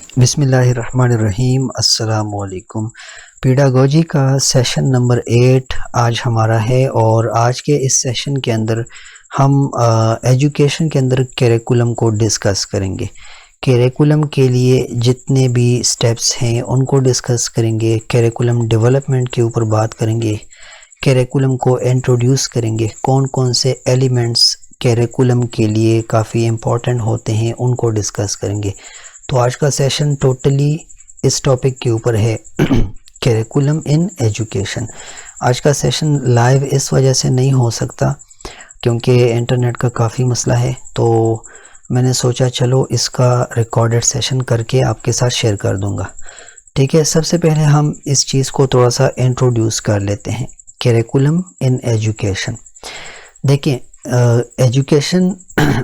बिस्मिल्लाहिर्रहमानिर्रहीम। अस्सलामुअलैकुम। पीडागोजी का सेशन नंबर 8 आज हमारा है और आज के इस सेशन के अंदर हम एजुकेशन के अंदर करिकुलम को डिस्कस करेंगे। करिकुलम के लिए जितने भी स्टेप्स हैं उनको डिस्कस करेंगे। करिकुलम डेवलपमेंट के ऊपर बात करेंगे। करिकुलम को इंट्रोड्यूस करेंगे। कौन कौन से एलिमेंट्स करिकुलम के लिए काफ़ी इम्पोर्टेंट होते हैं उनको डिस्कस करेंगे। तो आज का सेशन टोटली इस टॉपिक के ऊपर है, करिकुलम इन एजुकेशन। आज का सेशन लाइव इस वजह से नहीं हो सकता क्योंकि इंटरनेट का काफ़ी मसला है, तो मैंने सोचा चलो इसका रिकॉर्डेड सेशन करके आपके साथ शेयर कर दूंगा। ठीक है, सबसे पहले हम इस चीज़ को थोड़ा सा इंट्रोड्यूस कर लेते हैं। करिकुलम इन एजुकेशन, देखें एजुकेशन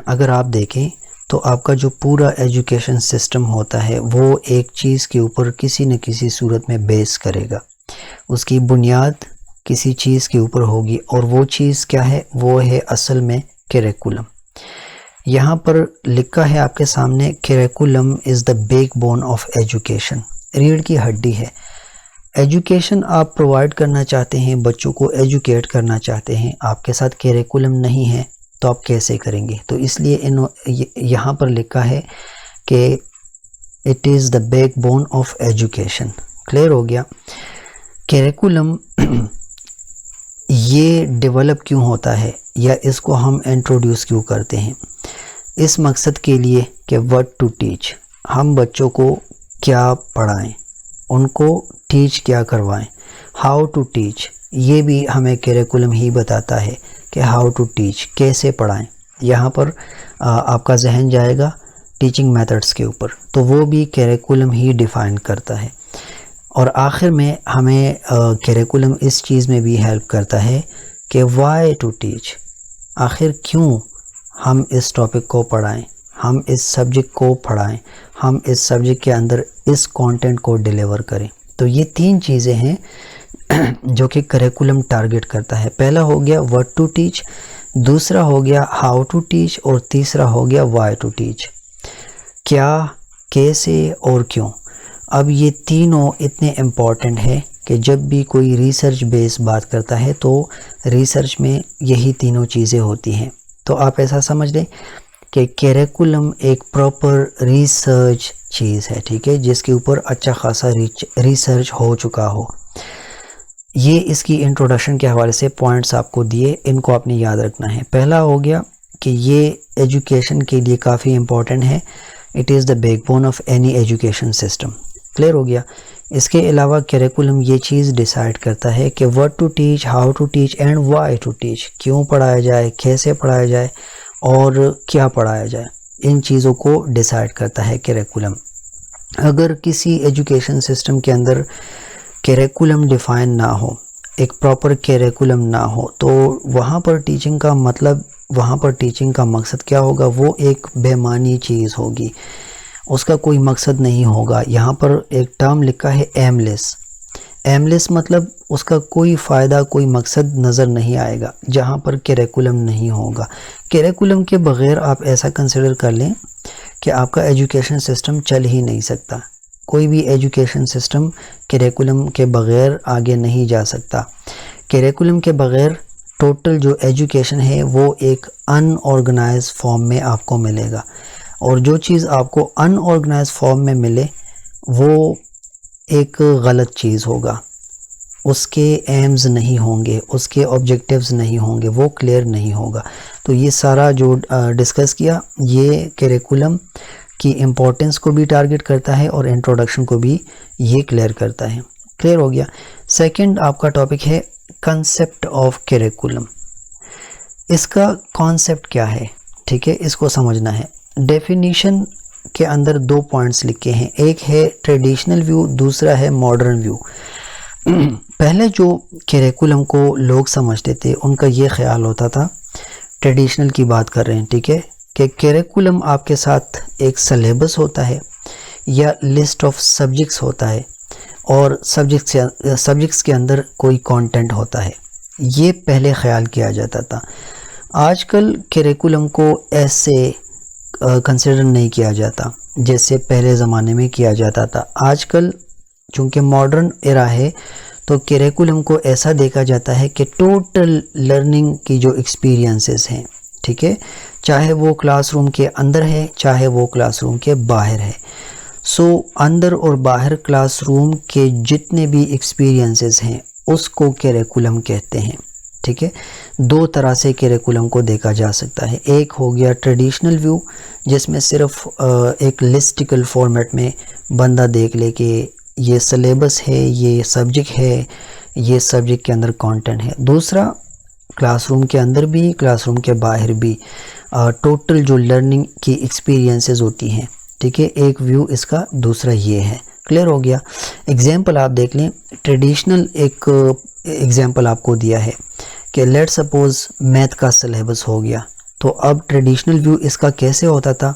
अगर आप देखें तो आपका जो पूरा एजुकेशन सिस्टम होता है वो एक चीज़ के ऊपर किसी न किसी सूरत में बेस करेगा। उसकी बुनियाद किसी चीज़ के ऊपर होगी और वो चीज़ क्या है, वो है असल में करिकुलम। यहाँ पर लिखा है आपके सामने, curriculum is the backbone of education. रीढ़ की हड्डी है। एजुकेशन आप प्रोवाइड करना चाहते हैं, बच्चों को एजुकेट करना चाहते हैं, आपके साथ करिकुलम नहीं है तो आप कैसे करेंगे। तो इसलिए यहाँ पर लिखा है कि it is the backbone of education. Clear हो गया। करिकुलम ये डेवलप क्यों होता है या इसको हम इंट्रोड्यूस क्यों करते हैं, इस मकसद के लिए कि व्हाट टू टीच, हम बच्चों को क्या पढ़ाएं, उनको टीच क्या करवाएं। हाउ टू टीच, ये भी हमें करिकुलम ही बताता है कि हाउ टू टीच, कैसे पढ़ाएं। यहाँ पर आपका जहन जाएगा टीचिंग मेथड्स के ऊपर, तो वो भी करिकुलम ही डिफ़ाइन करता है। और आखिर में हमें करिकुलम इस चीज़ में भी हेल्प करता है कि वाई टू टीच, आखिर क्यों हम इस टॉपिक को पढ़ाएं, हम इस सब्जेक्ट को पढ़ाएं, हम इस सब्जेक्ट के अंदर इस कंटेंट को डिलीवर करें। तो ये तीन चीज़ें हैं जो कि करिकुलम टारगेट करता है। पहला हो गया व्हाट टू टीच, दूसरा हो गया हाउ टू टीच और तीसरा हो गया व्हाई टू टीच, क्या, कैसे और क्यों। अब ये तीनों इतने इम्पॉर्टेंट है कि जब भी कोई रिसर्च बेस बात करता है तो रिसर्च में यही तीनों चीज़ें होती हैं। तो आप ऐसा समझ लें कि करिकुलम एक प्रॉपर रिसर्च चीज़ है, ठीक है, जिसके ऊपर अच्छा खासा रिसर्च हो चुका हो। ये इसकी इंट्रोडक्शन के हवाले से पॉइंट्स आपको दिए, इनको आपने याद रखना है। पहला हो गया कि ये एजुकेशन के लिए काफ़ी इम्पॉर्टेंट है, it is the backbone of any education system. Clear हो गया। इसके अलावा करिकुलम ये चीज़ डिसाइड करता है कि what to teach, how to teach and why to teach, क्यों पढ़ाया जाए, कैसे पढ़ाया जाए और क्या पढ़ाया जाए। इन चीज़ों को डिसाइड करता है करिकुलम। अगर किसी एजुकेशन सिस्टम के अंदर करिकुलम डिफ़ाइन ना हो, एक प्रॉपर करिकुलम ना हो, तो वहाँ पर टीचिंग का मतलब, वहाँ पर टीचिंग का मकसद क्या होगा, वो एक बेमानी चीज़ होगी, उसका कोई मकसद नहीं होगा। यहाँ पर एक टर्म लिखा है एमलेस। एमलेस मतलब उसका कोई फ़ायदा, कोई मकसद नज़र नहीं आएगा जहाँ पर करिकुलम नहीं होगा। करिकुलम के बग़ैर आप ऐसा कंसिडर कर लें कि आपका एजुकेशन सिस्टम चल ही नहीं सकता। कोई भी एजुकेशन सिस्टम करिकुलम के बग़ैर आगे नहीं जा सकता। करिकुलम के बग़ैर टोटल जो एजुकेशन है वो एक अनऑर्गेनाइज्ड फॉर्म में आपको मिलेगा, और जो चीज़ आपको अनऑर्गेनाइज्ड फॉर्म में मिले वो एक गलत चीज़ होगा, उसके एम्स नहीं होंगे, उसके ऑब्जेक्टिव्स नहीं होंगे, वो क्लियर नहीं होगा। तो ये सारा जो डिस्कस किया, ये करिकुलम की इम्पोर्टेंस को भी टारगेट करता है और इंट्रोडक्शन को भी ये क्लियर करता है। क्लियर हो गया। सेकंड आपका टॉपिक है कंसेप्ट ऑफ करिकुलम। इसका कॉन्सेप्ट क्या है, ठीक है, इसको समझना है। डेफिनीशन के अंदर दो पॉइंट्स लिखे हैं, एक है ट्रेडिशनल व्यू, दूसरा है मॉडर्न व्यू। पहले जो करिकुलम को लोग समझते थे उनका ये ख्याल होता था, ट्रेडिशनल की बात कर रहे हैं, ठीक है, कि करिकुलम आपके साथ एक सिलेबस होता है या लिस्ट ऑफ सब्जेक्ट्स होता है और सब्जेक्ट्स के अंदर कोई कंटेंट होता है, ये पहले ख्याल किया जाता था। आजकल करिकुलम को ऐसे कंसिडर नहीं किया जाता। जैसे पहले ज़माने में किया जाता था। आजकल चूँकि मॉडर्न एरा है तो करिकुलम को ऐसा देखा जाता है कि टोटल लर्निंग की जो एक्सपीरियंसेस हैं, ठीक है, चाहे वो क्लासरूम के अंदर है चाहे वो क्लासरूम के बाहर है। सो अंदर और बाहर क्लासरूम के जितने भी एक्सपीरियंसेस हैं उसको करिकुलम कहते हैं, ठीक है। दो तरह से करिकुलम को देखा जा सकता है। एक हो गया ट्रेडिशनल व्यू, जिसमें सिर्फ एक लिस्टिकल फॉर्मेट में बंदा देख ले कि ये सिलेबस है, ये सब्जेक्ट है, ये सब्जेक्ट के अंदर कंटेंट है। दूसरा, क्लासरूम के अंदर भी क्लासरूम के बाहर भी टोटल जो लर्निंग की एक्सपीरियंसेस होती हैं, ठीक है, एक व्यू इसका दूसरा ये है। क्लियर हो गया। एग्जांपल आप देख लें। ट्रेडिशनल एक एग्जांपल आपको दिया है कि लेट सपोज मैथ का सिलेबस हो गया, तो अब ट्रेडिशनल व्यू इसका कैसे होता था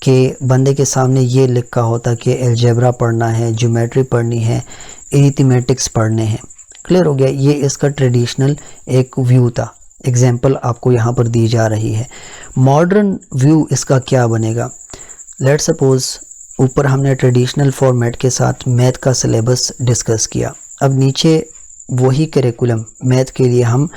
कि बंदे के सामने ये लिखा होता कि अलजेब्रा पढ़ना है, ज्योमेट्री पढ़नी है, अरिथमेटिक्स पढ़ने हैं। क्लियर हो गया। ये इसका ट्रेडिशनल एक व्यू था। एग्जांपल आपको यहाँ पर दी जा रही है। मॉडर्न व्यू इसका क्या बनेगा? लेट सपोज ऊपर हमने ट्रेडिशनल फॉर्मेट के साथ मैथ का सिलेबस डिस्कस किया। अब नीचे वही करिकुलम मैथ के लिए हम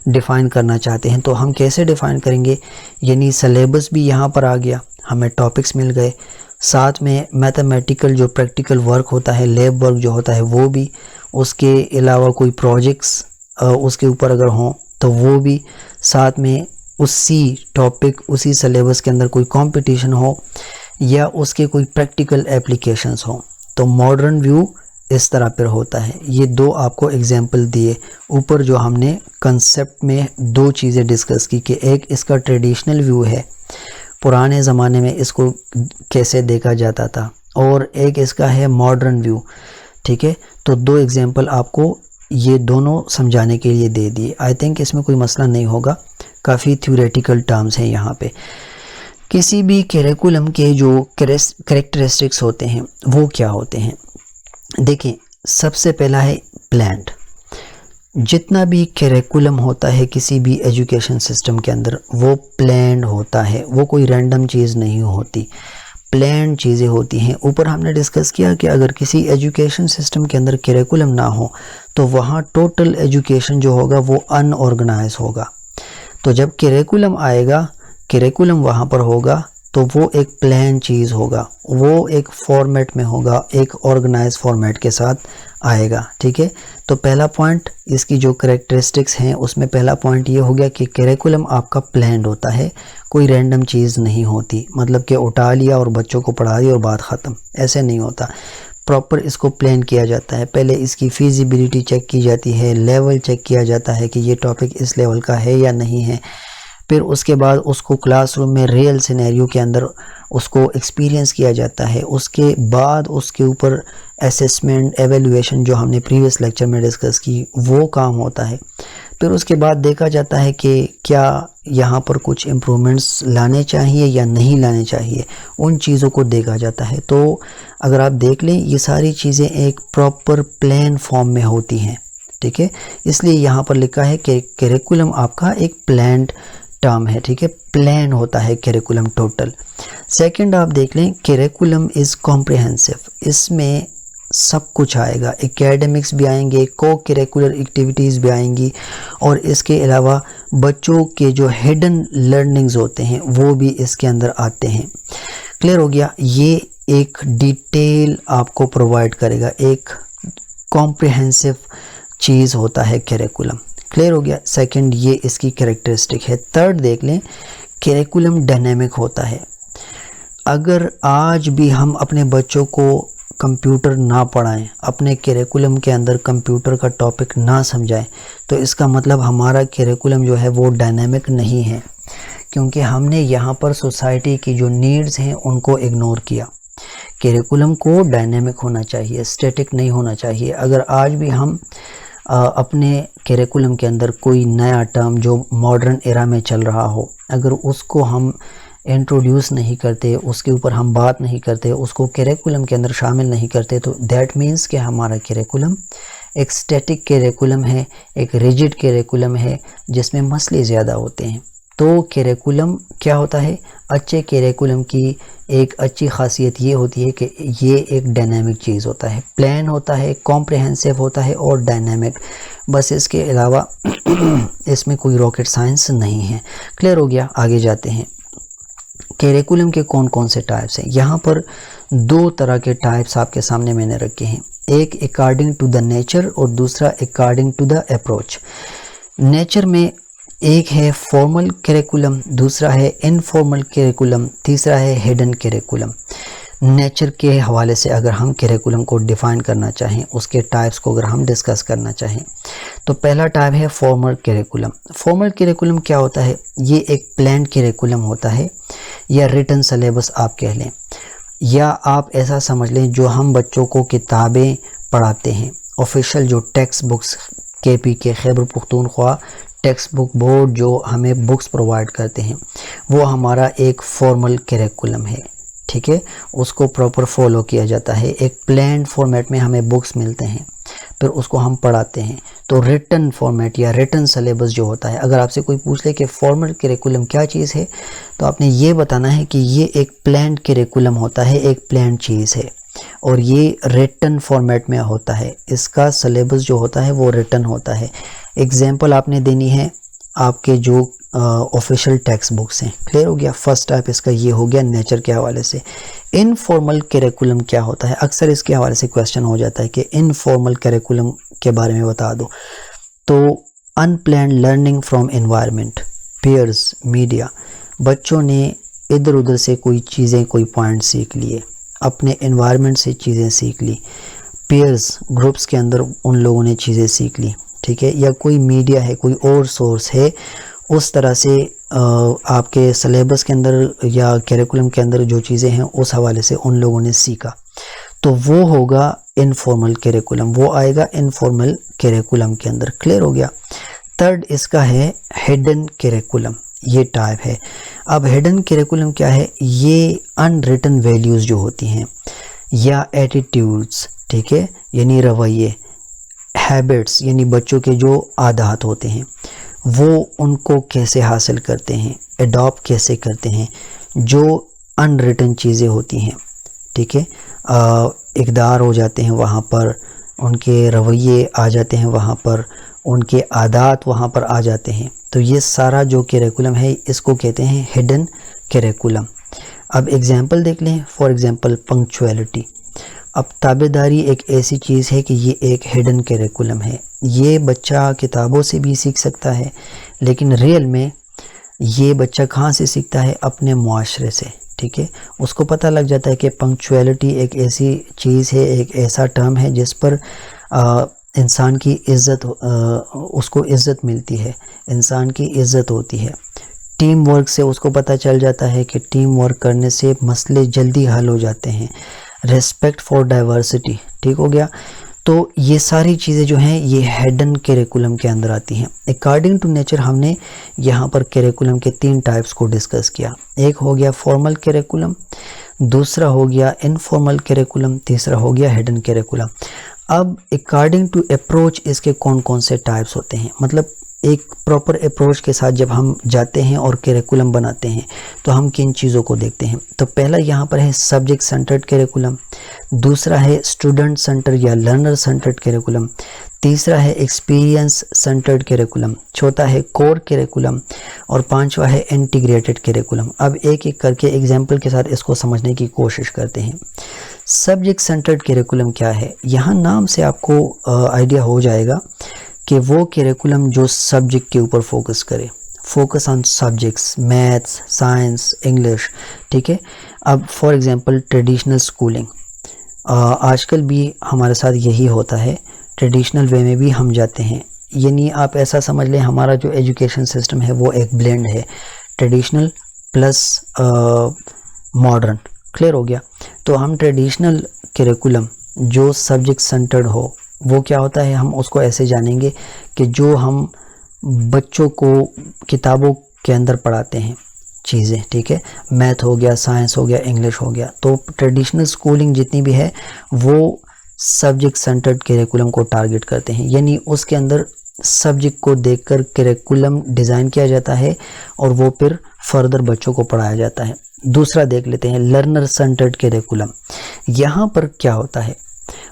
डिफ़ाइन करना चाहते हैं, तो हम कैसे डिफ़ाइन करेंगे? यानी सिलेबस भी यहाँ पर आ गया, हमें टॉपिक्स मिल गए, साथ में मैथमेटिकल जो प्रैक्टिकल वर्क होता है, लैब वर्क जो होता है वो भी, उसके अलावा कोई प्रोजेक्ट्स उसके ऊपर अगर हों तो वो भी, साथ में उसी टॉपिक उसी सिलेबस के अंदर कोई कंपटीशन हो या उसके कोई प्रैक्टिकल एप्लीकेशंस हो। तो मॉडर्न व्यू इस तरह पर होता है। ये दो आपको एग्जांपल दिए। ऊपर जो हमने कंसेप्ट में दो चीज़ें डिस्कस की कि एक इसका ट्रेडिशनल व्यू है, पुराने ज़माने में इसको कैसे देखा जाता था, और एक इसका है मॉडर्न व्यू, ठीक है। तो दो एग्जांपल आपको ये दोनों समझाने के लिए दे दिए। आई थिंक इसमें कोई मसला नहीं होगा। काफ़ी थ्योरेटिकल टर्म्स हैं यहाँ पे। किसी भी करिकुलम के जो कैरेक्टरिस्टिक्स होते हैं वो क्या होते हैं? देखें, सबसे पहला है प्लान्ड। जितना भी करिकुलम होता है किसी भी एजुकेशन सिस्टम के अंदर वो प्लान्ड होता है, वो कोई रैंडम चीज़ नहीं होती, प्लान्ड चीज़ें होती हैं। ऊपर हमने डिस्कस किया कि अगर किसी एजुकेशन सिस्टम के अंदर करिकुलम ना हो तो वहाँ टोटल एजुकेशन जो होगा वो अनऑर्गेनाइज होगा। तो जब करिकुलम आएगा, करिकुलम वहाँ पर होगा तो वो एक प्लान चीज़ होगा, वो एक फॉर्मेट में होगा, एक ऑर्गेनाइज फॉर्मेट के साथ आएगा, ठीक है। तो पहला पॉइंट इसकी जो कैरेक्टरिस्टिक्स हैं उसमें पहला पॉइंट ये हो गया कि करिकुलम आपका प्लान्ड होता है, कोई रैंडम चीज़ नहीं होती, मतलब कि उठा लिया और बच्चों को पढ़ा दिया और बात ख़त्म, ऐसे नहीं होता। प्रॉपर इसको प्लान किया जाता है। पहले इसकी फिजिबिलिटी चेक की जाती है, लेवल चेक किया जाता है कि ये टॉपिक इस लेवल का है या नहीं है। फिर उसके बाद उसको क्लासरूम में रियल सिनेरियो के अंदर उसको एक्सपीरियंस किया जाता है। उसके बाद उसके ऊपर असेसमेंट, एवेल्युएशन जो हमने प्रीवियस लेक्चर में डिस्कस की वो काम होता है। फिर उसके बाद देखा जाता है कि क्या यहाँ पर कुछ इम्प्रूवमेंट्स लाने चाहिए या नहीं लाने चाहिए, उन चीज़ों को देखा जाता है। तो अगर आप देख लें ये सारी चीज़ें एक प्रॉपर प्लान फॉर्म में होती हैं, ठीक है। इसलिए यहाँ पर लिखा है कि करिकुलम आपका एक प्लान्ड टर्म है, ठीक है, प्लान होता है करिकुलम टोटल। सेकंड आप देख लें, करिकुलम इज़ कॉम्प्रिहेंसिव। इसमें सब कुछ आएगा, एकेडमिक्स भी आएंगे, को करिकुलर एक्टिविटीज़ भी आएंगी, और इसके अलावा बच्चों के जो हिडन लर्निंग्स होते हैं वो भी इसके अंदर आते हैं। क्लियर हो गया। ये एक डिटेल आपको प्रोवाइड करेगा, एक कॉम्प्रिहेंसिव चीज़ होता है करिकुलम। क्लियर हो गया। सेकंड ये इसकी कैरेक्टरिस्टिक है। थर्ड देख लें, करिकुलम डायनेमिक होता है। अगर आज भी हम अपने बच्चों को कंप्यूटर ना पढ़ाएं, अपने करिकुलम के अंदर कंप्यूटर का टॉपिक ना समझाएं, तो इसका मतलब हमारा करिकुलम जो है वो डायनेमिक नहीं है, क्योंकि हमने यहाँ पर सोसाइटी की जो नीड्स हैं उनको इग्नोर किया। करिकुलम को डायनेमिक होना चाहिए, स्टैटिक नहीं होना चाहिए। अगर आज भी हम अपने करिकुलम के अंदर कोई नया टर्म जो मॉडर्न एरा में चल रहा हो, अगर उसको हम इंट्रोड्यूस नहीं करते, उसके ऊपर हम बात नहीं करते, उसको करिकुलम के अंदर शामिल नहीं करते, तो दैट मीन्स कि हमारा करिकुलम एक स्टैटिक करिकुलम है, एक रिजिड करिकुलम है जिसमें मसले ज़्यादा होते हैं। तो करिकुलम क्या होता है, अच्छे करिकुलम की एक अच्छी खासियत ये होती है कि ये एक डायनामिक चीज़ होता है, प्लान होता है, कॉम्प्रिहेंसिव होता है और डायनामिक, बस इसके अलावा इसमें कोई रॉकेट साइंस नहीं है। क्लियर हो गया, आगे जाते हैं। करिकुलम के कौन कौन से टाइप्स हैं, यहाँ पर दो तरह के टाइप्स आपके सामने मैंने रखे हैं, एक अकॉर्डिंग टू द नेचर और दूसरा according to the approach. Nature में एक है फॉर्मल करिकुलम, दूसरा है इनफॉर्मल करिकुलम, तीसरा है हिडन करिकुलम। नेचर के हवाले से अगर हम करिकुलम को डिफ़ाइन करना चाहें, उसके टाइप्स को अगर हम डिस्कस करना चाहें, तो पहला टाइप है फॉर्मल करिकुलम। फॉर्मल करिकुलम क्या होता है, ये एक प्लान करिकुलम होता है या रिटन सिलेबस आप कह लें, या आप ऐसा समझ लें जो हम बच्चों को किताबें पढ़ाते हैं, ऑफिशियल जो text books KPK Khyber Pakhtunkhwa text book board जो हमें बुक्स प्रोवाइड करते हैं, वो हमारा एक फॉर्मल करिकुलम है। ठीक है, उसको प्रॉपर फॉलो किया जाता है, एक प्लान फॉर्मेट में हमें बुक्स मिलते हैं, फिर उसको हम पढ़ाते हैं। तो रिटन फॉर्मेट या रिटन सिलेबस जो होता है, अगर आपसे कोई पूछ ले कि फॉर्मल करिकुलम क्या चीज़ है, तो आपने ये बताना है कि ये एक प्लान करिकुलम होता है, एक प्लान चीज़ है और ये रिटन फॉर्मेट में होता है, इसका सिलेबस जो होता है वो रिटन होता है। एग्जाम्पल आपने देनी है आपके जो ऑफिशियल टेक्स्ट बुक्स हैं। क्लियर हो गया, फर्स्ट टाइप इसका ये हो गया नेचर के हवाले से। इनफॉर्मल करिकुलम क्या होता है, अक्सर इसके हवाले से क्वेश्चन हो जाता है कि इनफॉर्मल करिकुलम के बारे में बता दो। तो unplanned learning from environment, peers, media, बच्चों ने इधर उधर से कोई चीज़ें, कोई पॉइंट सीख लिए, अपने एनवायरनमेंट से चीज़ें सीख ली, पीयर्स ग्रुप्स के अंदर उन लोगों ने चीज़ें सीख ली, ठीक है, या कोई मीडिया है, कोई और सोर्स है, उस तरह से आपके सिलेबस के अंदर या करिकुलम के अंदर जो चीज़ें हैं उस हवाले से उन लोगों ने सीखा, तो वो होगा इनफॉर्मल करिकुलम, वो आएगा इनफॉर्मल करिकुलम के अंदर। क्लियर हो गया। थर्ड इसका है हिडन करिकुलम, ये टाइप है। अब हिडन करिकुलम क्या है, ये अनरिटन वैल्यूज़ जो होती हैं या एटीट्यूड्स, ठीक है, यानी रवैये, हैबिट्स यानी बच्चों के जो आदत होते हैं, वो उनको कैसे हासिल करते हैं, अडॉप्ट कैसे करते हैं, जो अनरिटन चीज़ें होती हैं, ठीक है, इक़दार हो जाते हैं वहाँ पर, उनके रवैये आ जाते हैं वहाँ पर, उनके आदत वहाँ पर आ जाते हैं। तो ये सारा जो करिकुलम है इसको कहते हैं हिडन करिकुलम। अब एग्जांपल देख लें, फॉर एग्जांपल पंक्चुअलिटी। अब ताबेदारी एक ऐसी चीज़ है कि ये एक हिडन करिकुलम है, ये बच्चा किताबों से भी सीख सकता है, लेकिन रियल में ये बच्चा कहाँ से सीखता है, अपने मुआशरे से। ठीक है, उसको पता लग जाता है कि पंक्चुअलिटी एक ऐसी चीज़ है, एक ऐसा टर्म है जिस पर इंसान की इज़्ज़त, उसको इज़्ज़त मिलती है, इंसान की इज़्ज़त होती है। टीम वर्क से उसको पता चल जाता है कि टीम वर्क करने से मसले जल्दी हल हो जाते हैं। रेस्पेक्ट फॉर डाइवर्सिटी, ठीक हो गया। तो ये सारी चीज़ें जो हैं ये हिडन करिकुलम के अंदर आती हैं। अकॉर्डिंग टू नेचर हमने यहाँ पर करिकुलम के 3 टाइप्स को डिस्कस किया। एक हो गया फॉर्मल करिकुलम, दूसरा हो गया इनफॉर्मल करिकुलम, तीसरा हो गया हिडन करिकुलम। अब अकॉर्डिंग टू अप्रोच इसके कौन कौन से टाइप्स होते हैं, मतलब एक प्रॉपर अप्रोच के साथ जब हम जाते हैं और करिकुलम बनाते हैं तो हम किन चीज़ों को देखते हैं। तो पहला यहाँ पर है सब्जेक्ट सेंटर्ड करिकुलम, दूसरा है स्टूडेंट सेंटर या लर्नर सेंटर्ड करिकुलम, तीसरा है एक्सपीरियंस सेंटर्ड करिकुलम, चौथा है कोर करिकुलम और पांचवा है इंटीग्रेटेड करिकुलम। अब एक एक करके एग्जाम्पल के साथ इसको समझने की कोशिश करते हैं। सब्जेक्ट सेंटर्ड करिकुलम क्या है, यहाँ नाम से आपको आइडिया हो जाएगा कि वो करिकुलम जो सब्जेक्ट के ऊपर फोकस करे, focus on subjects, maths, science, English, ठीक है। अब फॉर एग्जांपल ट्रेडिशनल स्कूलिंग, आजकल भी हमारे साथ यही होता है, ट्रेडिशनल वे में भी हम जाते हैं, यानी आप ऐसा समझ लें हमारा जो एजुकेशन सिस्टम है वो एक ब्लेंड है, ट्रेडिशनल प्लस मॉडर्न। क्लियर हो गया। तो हम ट्रेडिशनल करिकुलम जो सब्जेक्ट सेंटर्ड हो वो क्या होता है, हम उसको ऐसे जानेंगे कि जो हम बच्चों को किताबों के अंदर पढ़ाते हैं चीज़ें, ठीक है, मैथ हो गया, साइंस हो गया, इंग्लिश हो गया। तो ट्रेडिशनल स्कूलिंग जितनी भी है वो सब्जेक्ट सेंटर्ड करिकुलम को टारगेट करते हैं, यानी उसके अंदर सब्जेक्ट को देखकर करिकुलम डिज़ाइन किया जाता है और वो फिर फर्दर बच्चों को पढ़ाया जाता है। दूसरा देख लेते हैं लर्नर सेंटर्ड करिकुलम। यहाँ पर क्या होता है,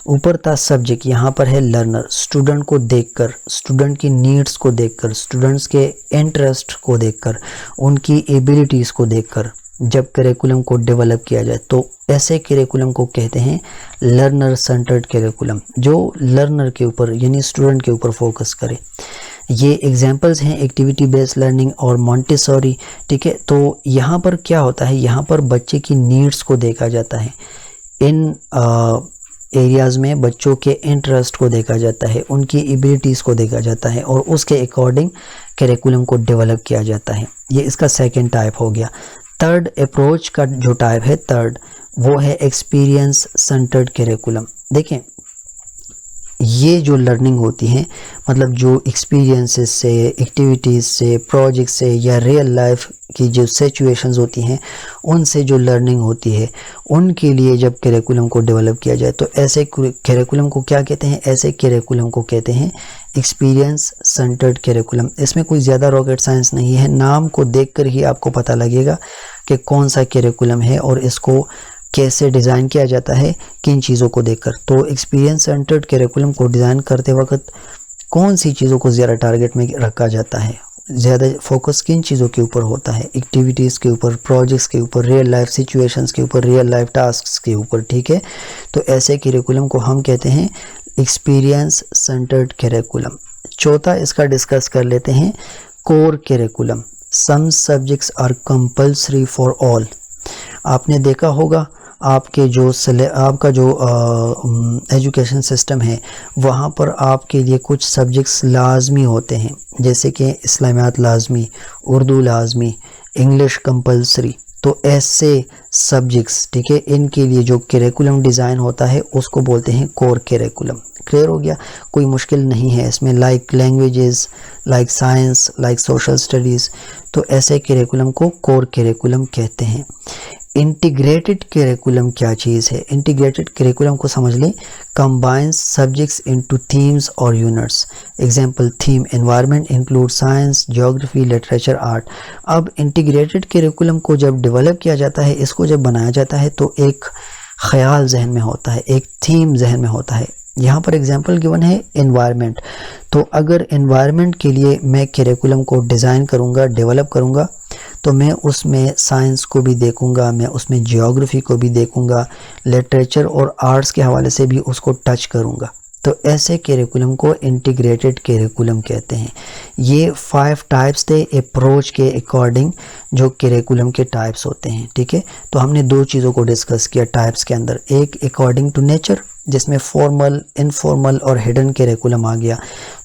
ऊपर था सब्जेक्ट, यहाँ पर है लर्नर। स्टूडेंट को देखकर, स्टूडेंट की नीड्स को देखकर, स्टूडेंट्स के इंटरेस्ट को देखकर, उनकी एबिलिटीज़ को देखकर जब करिकुलम को डेवलप किया जाए तो ऐसे करिकुलम को कहते हैं लर्नर सेंटर्ड करिकुलम, जो लर्नर के ऊपर यानी स्टूडेंट के ऊपर फोकस करे। ये एग्जांपल्स हैं एक्टिविटी बेस्ड लर्निंग और मॉन्टेसोरी, ठीक है। तो यहाँ पर क्या होता है, यहाँ पर बच्चे की नीड्स को देखा जाता है, इन एरियाज़ में बच्चों के इंटरेस्ट को देखा जाता है, उनकी एबिलिटीज़ को देखा जाता है और उसके अकॉर्डिंग करिकुलम को डेवलप किया जाता है। ये इसका सेकंड टाइप हो गया। थर्ड अप्रोच का जो टाइप है थर्ड, वो है एक्सपीरियंस सेंटर्ड करिकुलम। देखें, ये जो लर्निंग होती है, मतलब जो एक्सपीरियंसेस से, एक्टिविटीज़ से, प्रोजेक्ट से या रियल लाइफ की जो सिचुएशंस होती हैं उनसे जो लर्निंग होती है, उनके लिए जब करिकुलम को डेवलप किया जाए तो ऐसे करिकुलम को क्या कहते हैं, ऐसे करिकुलम को कहते हैं एक्सपीरियंस सेंटर्ड करिकुलम। इसमें कोई ज़्यादा रॉकेट साइंस नहीं है, नाम को देखकर ही आपको पता लगेगा कि कौन सा करिकुलम है और इसको कैसे डिज़ाइन किया जाता है, किन चीज़ों को देखकर। तो एक्सपीरियंस सेंटर्ड करिकुलम को डिज़ाइन करते वक्त कौन सी चीज़ों को ज़्यादा टारगेट में रखा जाता है, ज़्यादा फोकस किन चीज़ों के ऊपर होता है, एक्टिविटीज़ के ऊपर, प्रोजेक्ट्स के ऊपर, रियल लाइफ सिचुएशंस के ऊपर, रियल लाइफ टास्क्स के ऊपर, ठीक है। तो ऐसे करिकुलम को हम कहते हैं एक्सपीरियंस सेंटर्ड करिकुलम। चौथा इसका डिस्कस कर लेते हैं core curriculum. Some subjects are compulsory for all. आपने देखा होगा आपका जो एजुकेशन सिस्टम है वहाँ पर आपके लिए कुछ सब्जेक्ट्स लाजमी होते हैं, जैसे कि इस्लामियात लाजमी, उर्दू लाजमी, इंग्लिश कंपल्सरी। तो ऐसे सब्जेक्ट्स, ठीक है, इनके लिए जो करिकुलम डिज़ाइन होता है उसको बोलते हैं कोर करिकुलम। क्लियर हो गया, कोई मुश्किल नहीं है इसमें, like languages, like science, like social studies. तो ऐसे करिकुलम को कोर करिकुलम कहते हैं। इंटीग्रेटेड करिकुलम क्या चीज़ है, इंटीग्रेटेड करिकुलम को समझ लें, कंबाइंस सब्जेक्ट्स इनटू थीम्स और units. Example theme environment include science, geography, literature, art. अब इंटीग्रेटेड करिकुलम को जब डेवलप किया जाता है, इसको जब बनाया जाता है तो एक ख्याल जहन में होता है, एक थीम जहन में होता है। यहाँ पर एग्जांपल गिवन है एनवायरनमेंट। तो अगर एनवायरनमेंट के लिए मैं करिकुलम को डिज़ाइन करूँगा, डेवलप करूँगा, तो मैं उसमें साइंस को भी देखूंगा, मैं उसमें जियोग्राफी को भी देखूंगा, लिटरेचर और आर्ट्स के हवाले से भी उसको टच करूंगा। तो ऐसे करिकुलम को इंटीग्रेटेड करिकुलम कहते हैं। ये 5 टाइप्स थे अप्रोच के अकॉर्डिंग जो करिकुलम के टाइप्स होते हैं, ठीक है। तो हमने 2 चीज़ों को डिस्कस किया टाइप्स के अंदर, एक अकॉर्डिंग टू नेचर जिसमें फॉर्मल, इनफॉर्मल और हिडन करिकुलम आ गया।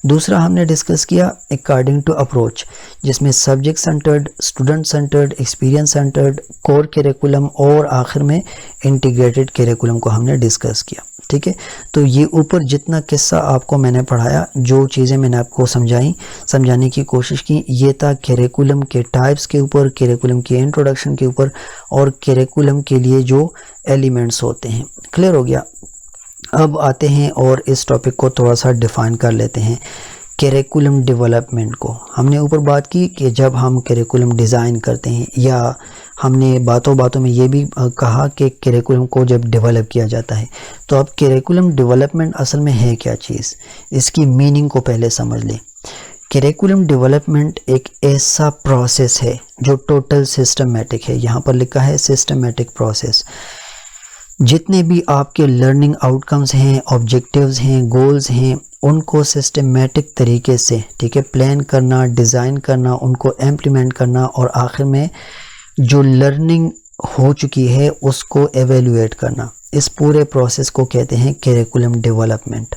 दूसरा हमने डिस्कस किया अकॉर्डिंग टू अप्रोच जिसमें subject centred, student centred, experience centred, core curriculum और आखिर में इंटीग्रेटेड करिकुलम को हमने डिस्कस किया, ठीक है। तो ये ऊपर जितना किस्सा आपको मैंने पढ़ाया, जो चीज़ें मैंने आपको समझाने की कोशिश की, ये था करिकुलम के टाइप्स के ऊपर, करिकुलम के इंट्रोडक्शन के ऊपर और करिकुलम के लिए जो एलिमेंट्स होते हैं। क्लियर हो गया। अब आते हैं और इस टॉपिक को थोड़ा सा डिफ़ाइन कर लेते हैं, करिकुलम डेवलपमेंट को। हमने ऊपर बात की कि जब हम करिकुलम डिज़ाइन करते हैं, या हमने बातों बातों में ये भी कहा कि करिकुलम को जब डेवलप किया जाता है, तो अब करिकुलम डेवलपमेंट असल में है क्या चीज़, इसकी मीनिंग को पहले समझ लें। करिकुलम डेवलपमेंट एक ऐसा प्रोसेस है जो टोटल सिस्टमेटिक है। यहाँ पर लिखा है सिस्टमेटिक प्रोसेस। जितने भी आपके लर्निंग आउटकम्स हैं, ऑब्जेक्टिव्स हैं, गोल्स हैं, उनको सिस्टमेटिक तरीके से, ठीक है, प्लान करना, डिज़ाइन करना, उनको इम्प्लीमेंट करना और आखिर में जो लर्निंग हो चुकी है उसको एवेल्युएट करना, इस पूरे प्रोसेस को कहते हैं करिकुलम डेवलपमेंट।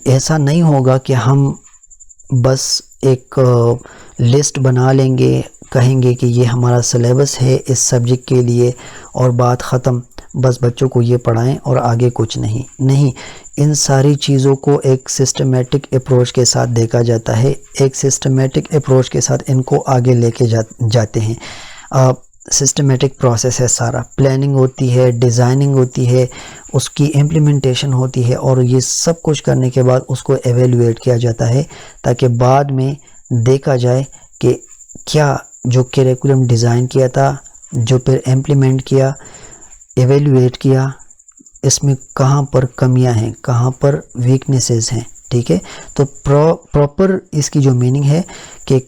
ऐसा नहीं होगा कि हम बस एक लिस्ट बना लेंगे, कहेंगे कि ये हमारा सिलेबस है इस सब्जेक्ट के लिए और बात ख़त्म, बस बच्चों को ये पढ़ाएं और आगे कुछ नहीं। इन सारी चीज़ों को एक सिस्टमेटिक अप्रोच के साथ देखा जाता है, एक सिस्टमेटिक अप्रोच के साथ इनको आगे लेके जाते हैं। सिस्टमेटिक प्रोसेस है सारा, प्लानिंग होती है, डिज़ाइनिंग होती है, उसकी इम्प्लीमेंटेशन होती है और ये सब कुछ करने के बाद उसको एवेल्युएट किया जाता है ताकि बाद में देखा जाए कि क्या जो करिकुलम डिज़ाइन किया था, जो फिर इम्प्लीमेंट किया, एवेल्युएट किया, इसमें कहाँ पर कमियां हैं, कहाँ पर वीकनेसेस हैं। ठीक है, तो प्रॉपर इसकी जो मीनिंग है कि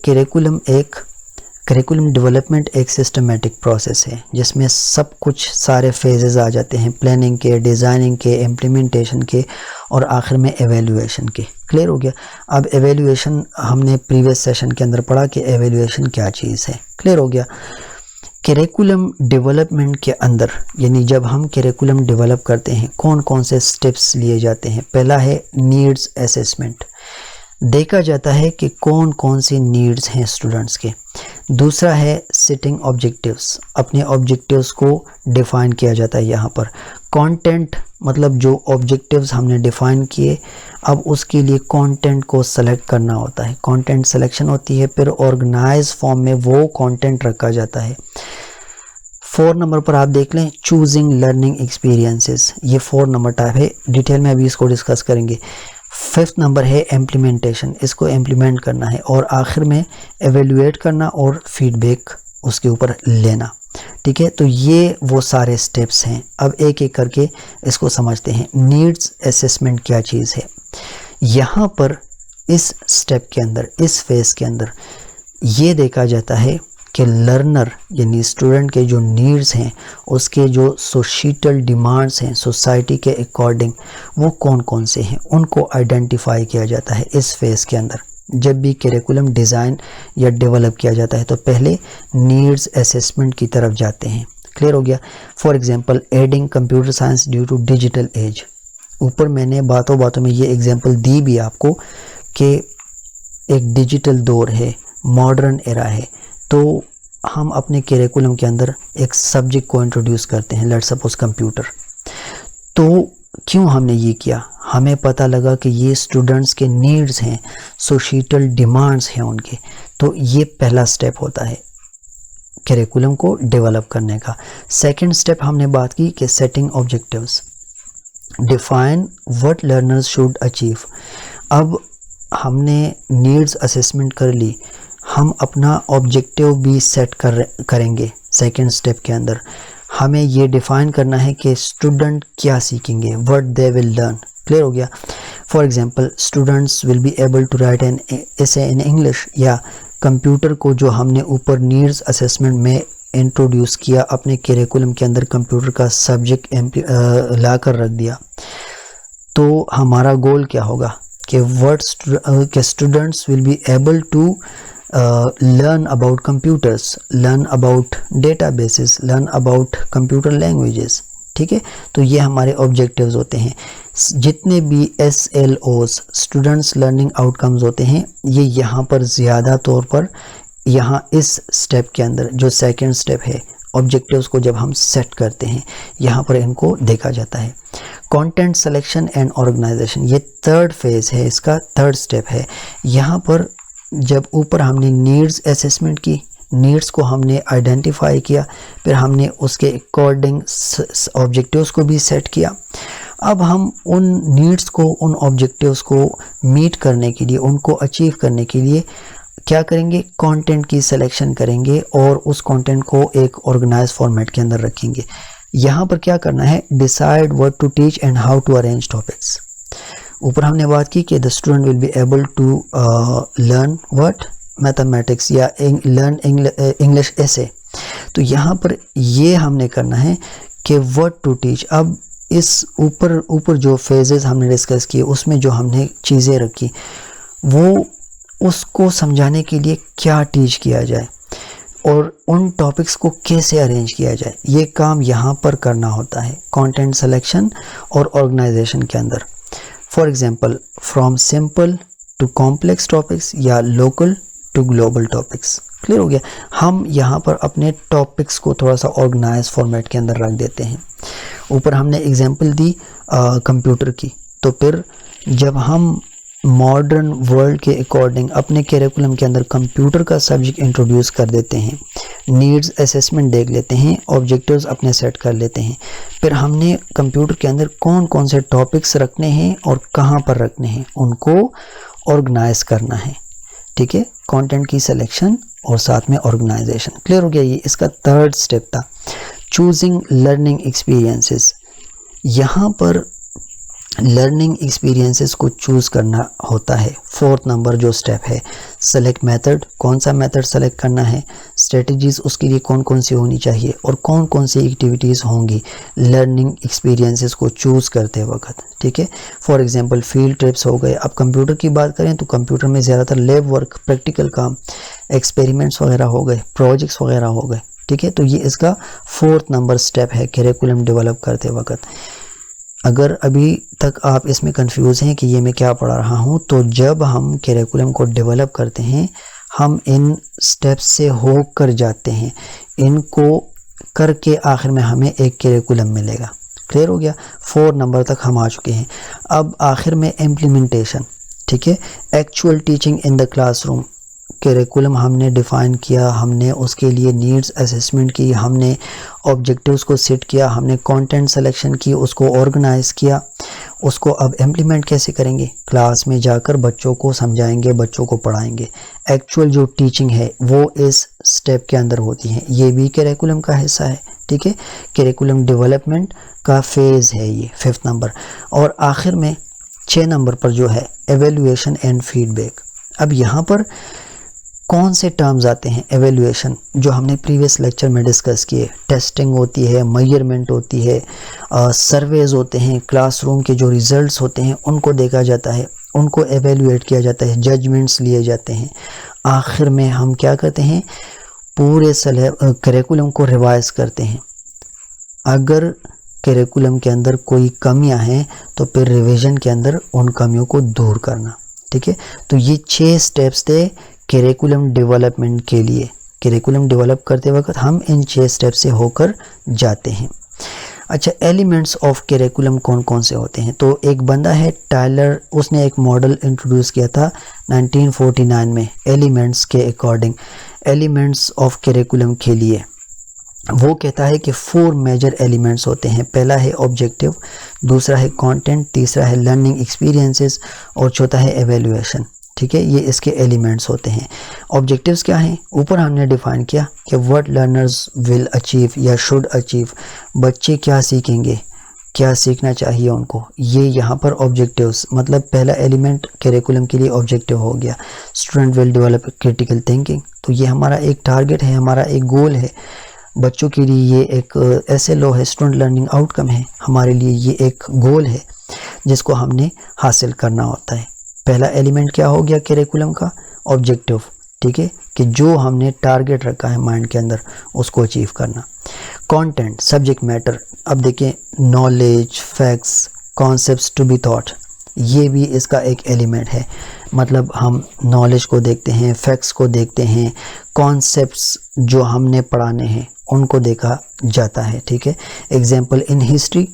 करिकुलम डेवलपमेंट एक सिस्टमेटिक प्रोसेस है जिसमें सब कुछ सारे फेजेस आ जाते हैं, प्लानिंग के, डिज़ाइनिंग के, इम्प्लीमेंटेशन के और आखिर में एवेल्युएशन के। क्लियर हो गया। अब एवेल्युएशन हमने प्रीवियस सेशन के अंदर पढ़ा कि एवेल्युएशन क्या चीज़ है। क्लियर हो गया। करिकुलम डेवलपमेंट के अंदर यानी जब हम करिकुलम डेवलप करते हैं कौन कौन से स्टेप्स लिए जाते हैं। पहला है नीड्स असेसमेंट, देखा जाता है कि कौन कौन सी नीड्स हैं स्टूडेंट्स के। दूसरा है सेटिंग ऑब्जेक्टिव्स, अपने ऑब्जेक्टिव्स को डिफ़ाइन किया जाता है यहाँ पर। कंटेंट मतलब जो ऑब्जेक्टिव्स हमने डिफ़ाइन किए, अब उसके लिए कंटेंट को सेलेक्ट करना होता है, कंटेंट सिलेक्शन होती है, फिर ऑर्गेनाइज फॉर्म में वो कंटेंट रखा जाता है। 4 नंबर पर आप देख लें चूजिंग लर्निंग एक्सपीरियंसेस, ये 4 नंबर टाइप है, डिटेल में अभी इसको डिस्कस करेंगे। 5th नंबर है इम्प्लीमेंटेशन, इसको इम्प्लीमेंट करना है और आखिर में एवेल्युएट करना और फीडबैक उसके ऊपर लेना। ठीक है, तो ये वो सारे स्टेप्स हैं। अब एक एक करके इसको समझते हैं। नीड्स असेसमेंट क्या चीज़ है। यहाँ पर इस स्टेप के अंदर, इस फेज के अंदर ये देखा जाता है कि लर्नर यानी स्टूडेंट के जो नीड्स हैं, उसके जो सोसाइटल डिमांड्स हैं सोसाइटी के अकॉर्डिंग, वो कौन कौन से हैं, उनको आइडेंटिफाई किया जाता है इस फेज़ के अंदर। जब भी करिकुलम डिज़ाइन या डेवलप किया जाता है तो पहले नीड्स असेसमेंट की तरफ जाते हैं। क्लियर हो गया। For example adding computer science due to digital age, ऊपर मैंने बातों बातों में ये एग्जांपल दी भी आपको कि एक डिजिटल दौर है, मॉडर्न एरा है, तो हम अपने करिकुलम के अंदर एक सब्जेक्ट को इंट्रोड्यूस करते हैं, लेट्स सपोज कंप्यूटर। तो क्यों हमने ये किया, हमें पता लगा कि ये स्टूडेंट्स के नीड्स हैं, सोसाइटल डिमांड्स हैं उनके, तो ये पहला स्टेप होता है करिकुलम को डेवलप करने का। सेकंड स्टेप हमने बात की कि setting objectives, define what learners should achieve. अब हमने नीड्स असेसमेंट कर ली, हम अपना ऑब्जेक्टिव भी सेट करेंगे। सेकंड स्टेप के अंदर हमें ये डिफ़ाइन करना है कि स्टूडेंट क्या सीखेंगे, what they will learn. Clear हो गया। For example students will be able to write an essay in English, या कंप्यूटर को जो हमने ऊपर नीड्स असेसमेंट में इंट्रोड्यूस किया अपने करिकुलम के अंदर, कंप्यूटर का सब्जेक्ट ला कर रख दिया, तो हमारा गोल क्या होगा कि students will be able to learn about computers, learn about databases, learn about computer languages। ठीक है, तो ये हमारे ऑब्जेक्टिव्स होते हैं। जितने भी SLOs स्टूडेंट्स लर्निंग आउटकम्स होते हैं, ये यहाँ पर ज़्यादा तौर पर यहाँ इस स्टेप के अंदर जो सेकंड स्टेप है, ऑब्जेक्टिव्स को जब हम सेट करते हैं यहाँ पर इनको देखा जाता है। कंटेंट सिलेक्शन एंड ऑर्गेनाइजेशन, ये थर्ड फेज है, इसका थर्ड स्टेप है। यहाँ पर जब ऊपर हमने नीड्स असेसमेंट की, नीड्स को हमने आइडेंटिफाई किया, फिर हमने उसके अकॉर्डिंग ऑब्जेक्टिव्स को भी सेट किया। अब हम उन नीड्स को, उन ऑब्जेक्टिव्स को मीट करने के लिए, उनको अचीव करने के लिए क्या करेंगे, कंटेंट की सिलेक्शन करेंगे और उस कंटेंट को एक ऑर्गेनाइज फॉर्मेट के अंदर रखेंगे। यहाँ पर क्या करना है, decide what to teach and how to arrange topics. ऊपर हमने बात की कि the student will be able to learn what, mathematics या लर्न इंग्लिश ऐसे। तो यहाँ पर ये हमने करना है कि व्हाट टू टीच। अब इस ऊपर जो फेजेस हमने डिस्कस किए, उसमें जो हमने चीज़ें रखी, वो उसको समझाने के लिए क्या टीच किया जाए और उन टॉपिक्स को कैसे अरेंज किया जाए, ये काम यहाँ पर करना होता है कंटेंट सिलेक्शन और ऑर्गेनाइजेशन के अंदर। For example from simple to complex topics या local to global topics. Clear हो गया। हम यहाँ पर अपने टॉपिक्स को थोड़ा सा ऑर्गेनाइज फॉर्मेट के अंदर रख देते हैं। ऊपर हमने एग्जाम्पल दी कंप्यूटर की, तो फिर जब हम मॉडर्न वर्ल्ड के अकॉर्डिंग अपने करिकुलम के अंदर कंप्यूटर का सब्जेक्ट इंट्रोड्यूस कर देते हैं, नीड्स असेसमेंट देख लेते हैं, ऑब्जेक्टिव्स अपने सेट कर लेते हैं, फिर हमने कंप्यूटर के अंदर कौन कौन से टॉपिक्स रखने हैं और कहाँ पर रखने हैं उनको ऑर्गेनाइज करना है, ठीक है, कंटेंट की सिलेक्शन और साथ में ऑर्गेनाइजेशन। क्लियर हो गया? ये इसका थर्ड स्टेप था, चूजिंग लर्निंग एक्सपीरियंसेस। यहाँ पर लर्निंग एक्सपीरियंसेस को चूज़ करना होता है। फोर्थ नंबर जो स्टेप है, सेलेक्ट मेथड, कौन सा मेथड सेलेक्ट करना है, स्ट्रेटजीज उसके लिए कौन कौन सी होनी चाहिए और कौन कौन सी एक्टिविटीज़ होंगी लर्निंग एक्सपीरियंसेस को चूज़ करते वक्त, ठीक है। फॉर एग्जांपल फील्ड ट्रिप्स हो गए। अब कंप्यूटर की बात करें तो कंप्यूटर में ज़्यादातर लैब वर्क, प्रैक्टिकल काम, एक्सपेरिमेंट्स वगैरह हो गए, प्रोजेक्ट्स वगैरह हो गए, ठीक है। तो ये इसका फोर्थ नंबर स्टेप है करिकुलम डेवलप करते वक्त। अगर अभी तक आप इसमें कंफ्यूज हैं कि ये मैं क्या पढ़ा रहा हूँ, तो जब हम करिकुलम को डेवलप करते हैं हम इन स्टेप्स से होकर जाते हैं, इनको करके आखिर में हमें एक करिकुलम मिलेगा। क्लियर हो गया? 4 नंबर तक हम आ चुके हैं। अब आखिर में इम्प्लीमेंटेशन, ठीक है, actual teaching in the classroom. Curriculum हमने डिफ़ाइन किया, हमने उसके लिए नीड्स असेसमेंट की, हमने ऑब्जेक्टिव्स को सेट किया, हमने कंटेंट सिलेक्शन की, उसको ऑर्गेनाइज किया, उसको अब इम्प्लीमेंट कैसे करेंगे? क्लास में जाकर बच्चों को समझाएंगे, बच्चों को पढ़ाएंगे। एक्चुअल जो टीचिंग है वो इस स्टेप के अंदर होती है, ये भी करिकुलम का हिस्सा है, ठीक है। करिकुलम डेवलपमेंट का फेज़ है ये 5th नंबर। और आखिर में 6 नंबर पर जो है एवेल्यूएशन एंड फीडबैक। अब यहाँ पर कौन से टर्म्स आते हैं? एवेल्यूएशन जो हमने प्रीवियस लेक्चर में डिस्कस किए, टेस्टिंग होती है, मेजरमेंट होती है, सर्वेज होते हैं, क्लासरूम के जो रिजल्ट्स होते हैं उनको देखा जाता है, उनको एवेल्यूएट किया जाता है, जजमेंट्स लिए जाते हैं। आखिर में हम क्या करते हैं? पूरे करिकुलम को रिवाइज करते हैं। अगर करिकुलम के अंदर कोई कमियां हैं तो फिर रिवीजन के अंदर उन कमियों को दूर करना, ठीक है। तो ये 6 स्टेप्स थे करिकुलम डेवलपमेंट के लिए। करिकुलम डेवलप करते वक्त हम इन 6 स्टेप से होकर जाते हैं। अच्छा, एलिमेंट्स ऑफ करिकुलम कौन कौन से होते हैं? तो एक बंदा है टायलर, उसने एक मॉडल इंट्रोड्यूस किया था 1949 में एलिमेंट्स के अकॉर्डिंग, एलिमेंट्स ऑफ करिकुलम के लिए। वो कहता है कि 4 मेजर एलिमेंट्स होते हैं। पहला है ऑब्जेक्टिव, दूसरा है कंटेंट, तीसरा है लर्निंग एक्सपीरियंसेस और चौथा है एवेल्यूएशन, ठीक है। ये इसके एलिमेंट्स होते हैं। ऑब्जेक्टिव्स क्या हैं? ऊपर हमने डिफाइन किया कि व्हाट लर्नर्स विल अचीव या शुड अचीव, बच्चे क्या सीखेंगे, क्या सीखना चाहिए उनको, ये यहाँ पर ऑब्जेक्टिव्स, मतलब पहला एलिमेंट करिकुलम के लिए ऑब्जेक्टिव हो गया। Student will develop critical thinking, तो ये हमारा एक टारगेट है, हमारा एक गोल है। बच्चों के लिए ये एक ऐसे लो है, स्टूडेंट लर्निंग आउटकम है, हमारे लिए ये एक गोल है जिसको हमने हासिल करना होता है। पहला एलिमेंट क्या हो गया करिकुलम का? ऑब्जेक्टिव, ठीक है, कि जो हमने टारगेट रखा है माइंड के अंदर उसको अचीव करना। Content, subject matter. अब देखें, knowledge, facts, concepts to be taught, ये भी इसका एक एलिमेंट है। मतलब हम नॉलेज को देखते हैं, फैक्ट्स को देखते हैं, कॉन्सेप्ट्स जो हमने पढ़ाने हैं उनको देखा जाता है, ठीक है। Example in history.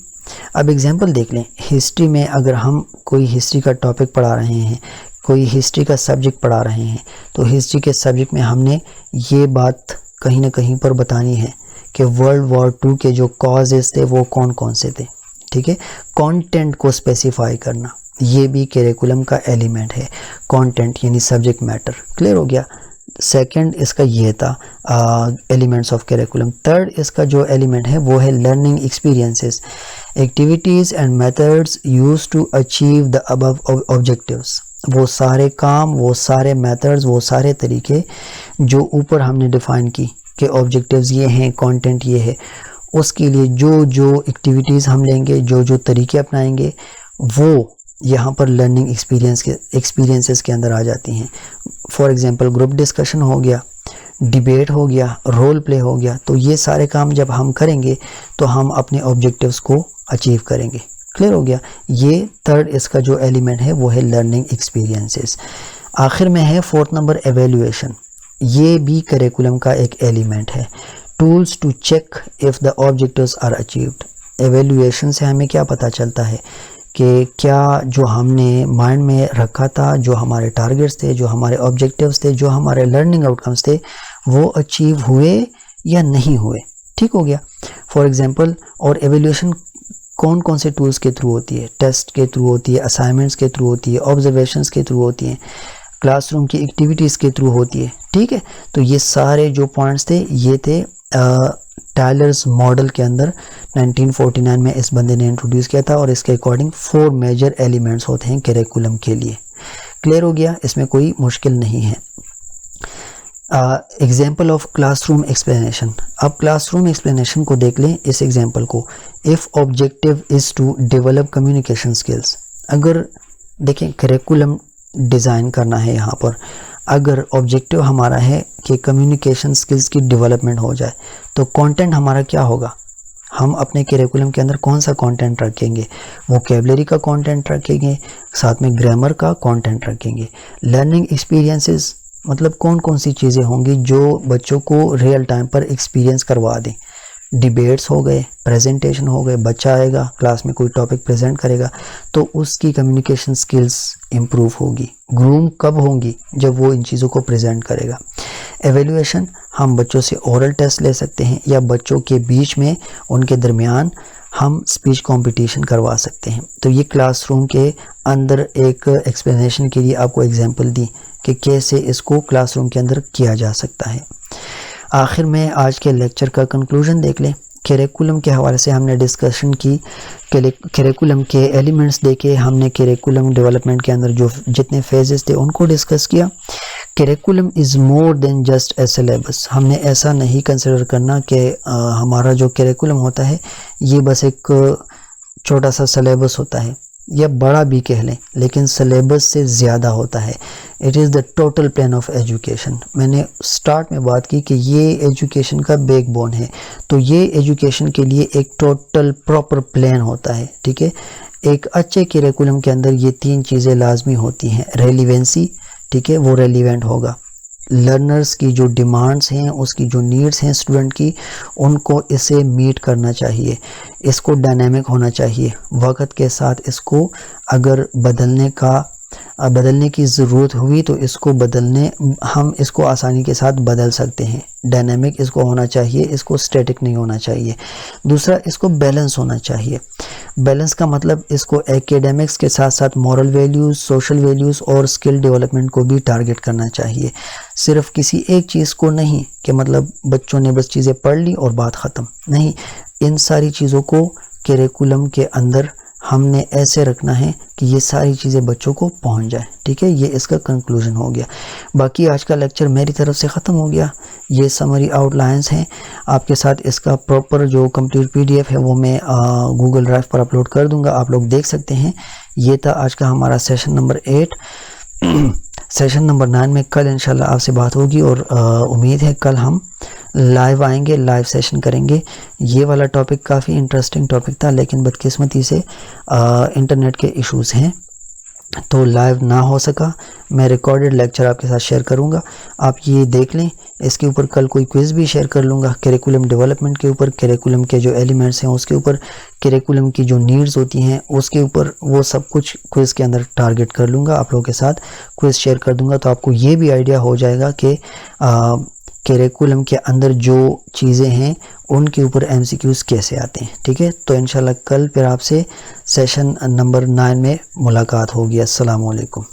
अब एग्जाम्पल देख लें, हिस्ट्री में अगर हम कोई हिस्ट्री का टॉपिक पढ़ा रहे हैं, कोई हिस्ट्री का सब्जेक्ट पढ़ा रहे हैं, तो हिस्ट्री के सब्जेक्ट में हमने ये बात कहीं ना कहीं पर बतानी है कि वर्ल्ड वॉर 2 के जो कॉजेज़ थे वो कौन कौन से थे, ठीक है। कंटेंट को स्पेसिफाई करना, ये भी करिकुलम का एलिमेंट है। कंटेंट यानी सब्जेक्ट मैटर। क्लियर हो गया? सेकंड इसका ये था एलिमेंट्स ऑफ करिकुलम। थर्ड इसका जो एलिमेंट है वो है learning experiences, activities and methods use to achieve the above objectives. वो सारे काम, वो सारे मेथड्स, वो सारे तरीके जो ऊपर हमने डिफाइन की कि ऑब्जेक्टिव्स ये हैं, कंटेंट ये है, उसके लिए जो जो एक्टिविटीज़ हम लेंगे, जो जो तरीके अपनाएंगे, वो यहाँ पर लर्निंग एक्सपीरियंसेस के अंदर आ जाती हैं। फॉर एग्जांपल ग्रुप डिस्कशन हो गया, डिबेट हो गया, रोल प्ले हो गया, तो ये सारे काम जब हम करेंगे तो हम अपने ऑब्जेक्टिव्स को अचीव करेंगे। क्लियर हो गया? ये थर्ड इसका जो एलिमेंट है वो है लर्निंग एक्सपीरियंसेस। आखिर में है 4th नंबर एवेल्यूएशन। ये भी करिकुलम का एक एलिमेंट है। Tools to check if the objectives are achieved. Evaluation से हमें क्या पता चलता है कि क्या जो हमने माइंड में रखा था, जो हमारे टारगेट्स थे, जो हमारे ऑब्जेक्टिव्स थे, जो हमारे लर्निंग आउटकम्स थे, वो अचीव हुए या नहीं हुए। ठीक हो गया। फॉर एग्जांपल, और एवेल्यूशन कौन कौन से टूल्स के थ्रू होती है? टेस्ट के थ्रू होती है, असाइनमेंट्स के थ्रू होती है, ऑब्जर्वेशंस के थ्रू होती है, क्लासरूम की एक्टिविटीज़ के थ्रू होती है। ठीक है, तो ये सारे जो पॉइंट्स थे ये थे टायलर्स मॉडल के अंदर 1949 में इस बंदे ने इंट्रोड्यूस किया था, और इसके अकॉर्डिंग 4 मेजर एलिमेंट्स होते हैं करिकुलम के लिए। क्लियर हो गया, इसमें कोई मुश्किल नहीं है। Example of classroom explanation. अब क्लासरूम एक्सप्लेनेशन को देख लें, इस एग्जाम्पल को। If objective is to develop communication skills. अगर देखें करिकुलम डिज़ाइन करना है यहाँ पर, अगर ऑब्जेक्टिव हमारा है कि कम्युनिकेशन स्किल्स की डेवलपमेंट हो जाए, तो कंटेंट हमारा क्या होगा? हम अपने करिकुलम के अंदर कौन सा कंटेंट रखेंगे? वोकैबुलरी का कंटेंट रखेंगे, साथ में ग्रामर का कंटेंट रखेंगे। लर्निंग एक्सपीरियंसेस, मतलब कौन कौन सी चीज़ें होंगी जो बच्चों को रियल टाइम पर एक्सपीरियंस करवा दें। डिबेट्स हो गए, प्रेजेंटेशन हो गए, बच्चा आएगा क्लास में कोई टॉपिक प्रेजेंट करेगा तो उसकी कम्युनिकेशन स्किल्स इम्प्रूव होगी। ग्रूम कब होंगी? जब वो इन चीज़ों को प्रेजेंट करेगा। एवेल्यूएशन, हम बच्चों से ओरल टेस्ट ले सकते हैं, या बच्चों के बीच में उनके दरमियान हम स्पीच कंपटीशन करवा सकते हैं। तो ये क्लासरूम के अंदर एक एक्सप्लेनेशन के लिए आपको एग्जांपल दी कि कैसे इसको क्लासरूम के अंदर किया जा सकता है। आखिर में आज के लेक्चर का कंक्लूजन देख लें। करिकुलम के हवाले से हमने डिस्कशन की, करिकुलम के एलिमेंट्स देखे, हमने करिकुलम डेवलपमेंट के अंदर जो जितने फेजेस थे उनको डिस्कस किया। Curriculum is more than just a syllabus. हमने ऐसा नहीं कंसिडर करना कि हमारा जो करिकुलम होता है ये बस एक छोटा सा सिलेबस होता है, या बड़ा भी कह लें, लेकिन सिलेबस से ज़्यादा होता है। It is the total plan of education. मैंने स्टार्ट में बात की कि ये एजुकेशन का बैकबोन है, तो ये एजुकेशन के लिए एक टोटल प्रॉपर प्लान होता है। ठीक है, एक अच्छे करिकुलम के अंदर ये 3 चीज़ें लाजमी होती हैं। रेलिवेंसी, ठीक है, वो रेलिवेंट होगा। लर्नर्स की जो डिमांड्स हैं, उसकी जो नीड्स हैं स्टूडेंट की, उनको इसे मीट करना चाहिए। इसको डायनामिक होना चाहिए। वक्त के साथ इसको अगर बदलने की ज़रूरत हुई तो हम इसको आसानी के साथ बदल सकते हैं। डायनामिक इसको होना चाहिए, इसको स्टैटिक नहीं होना चाहिए। दूसरा, इसको बैलेंस होना चाहिए। बैलेंस का मतलब इसको एकेडमिक्स के साथ साथ मॉरल वैल्यूज़, सोशल वैल्यूज़ और स्किल डेवलपमेंट को भी टारगेट करना चाहिए। सिर्फ किसी एक चीज़ को नहीं कि मतलब बच्चों ने बस चीज़ें पढ़ ली और बात ख़त्म। नहीं, इन सारी चीज़ों को करिकुलम के अंदर हमने ऐसे रखना है कि ये सारी चीज़ें बच्चों को पहुंच जाए। ठीक है, ये इसका कंक्लूजन हो गया। बाकी आज का लेक्चर मेरी तरफ से ख़त्म हो गया। ये समरी आउटलाइंस हैं। आपके साथ इसका प्रॉपर जो कंप्लीट PDF है वो मैं गूगल ड्राइव पर अपलोड कर दूंगा, आप लोग देख सकते हैं। ये था आज का हमारा सेशन नंबर 8। सेशन नंबर 9 में कल इंशाल्लाह आपसे बात होगी, और उम्मीद है कल हम लाइव आएंगे, लाइव सेशन करेंगे। ये वाला टॉपिक काफ़ी इंटरेस्टिंग टॉपिक था, लेकिन बदकिस्मती से इंटरनेट के इश्यूज़ हैं तो लाइव ना हो सका। मैं रिकॉर्डेड लेक्चर आपके साथ शेयर करूंगा, आप ये देख लें। इसके ऊपर कल कोई क्विज़ भी शेयर कर लूँगा, करिकुलम डेवलपमेंट के ऊपर, करिकुलम के जो एलिमेंट्स हैं उसके ऊपर, करिकुलम की जो नीड्स होती हैं उसके ऊपर, वो सब कुछ क्विज़ के अंदर टारगेट कर लूँगा। आप लोगों के साथ क्विज़ शेयर कर दूँगा, तो आपको ये भी आइडिया हो जाएगा कि करिकुलम के अंदर जो चीज़ें हैं उनके ऊपर MCQs कैसे आते हैं। ठीक है, तो इंशाल्लाह कल फिर आपसे सेशन नंबर 9 में मुलाकात होगी। अस्सलाम वालेकुम।